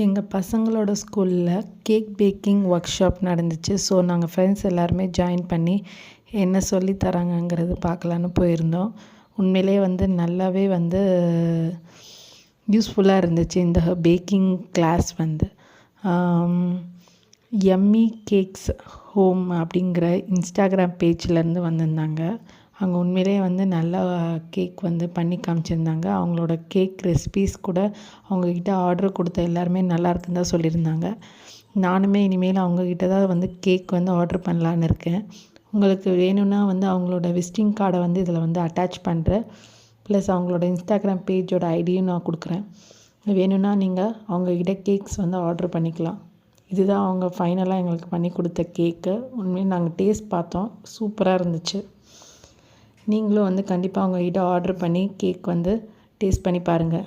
எங்கள் பசங்களோட ஸ்கூலில் கேக் பேக்கிங் ஒர்க் ஷாப் நடந்துச்சு. ஸோ நாங்கள் ஃப்ரெண்ட்ஸ் எல்லாருமே ஜாயின் பண்ணி என்ன சொல்லி தராங்கங்கிறது பார்க்கலான்னு போயிருந்தோம். உண்மையிலே நல்லாவே யூஸ்ஃபுல்லாக இருந்துச்சு இந்த baking class. Emmy cakes home அப்படிங்கிற இன்ஸ்டாகிராம் பேஜ்லேருந்து வந்திருந்தாங்க. அங்கே உண்மையிலே நல்லா கேக் பண்ணி காமிச்சிருந்தாங்க. அவங்களோட கேக் ரெசிபீஸ் கூட அவங்கக்கிட்ட ஆர்டர் கொடுத்த எல்லாருமே நல்லா இருக்குன்னு தான் சொல்லியிருந்தாங்க. நானுமே இனிமேல் அவங்கக்கிட்ட தான் கேக் ஆர்டர் பண்ணலான்னு இருக்கேன். உங்களுக்கு வேணும்னா அவங்களோட விசிட்டிங் கார்டை இதில் அட்டாச் பண்ணுறேன். ப்ளஸ் அவங்களோட இன்ஸ்டாகிராம் பேஜோட ஐடியும் நான் கொடுக்குறேன். வேணும்னா நீங்கள் அவங்கக்கிட்ட கேக்ஸ் ஆர்டர் பண்ணிக்கலாம். இதுதான் அவங்க ஃபைனலாக எங்களுக்கு பண்ணி கொடுத்த கேக்கு. உண்மையாக நாங்கள் டேஸ்ட் பார்த்தோம், சூப்பராக இருந்துச்சு. நீங்களும் கண்டிப்பாக அவங்கக்கிட்ட ஆர்டர் பண்ணி கேக் டேஸ்ட் பண்ணி பாருங்கள்.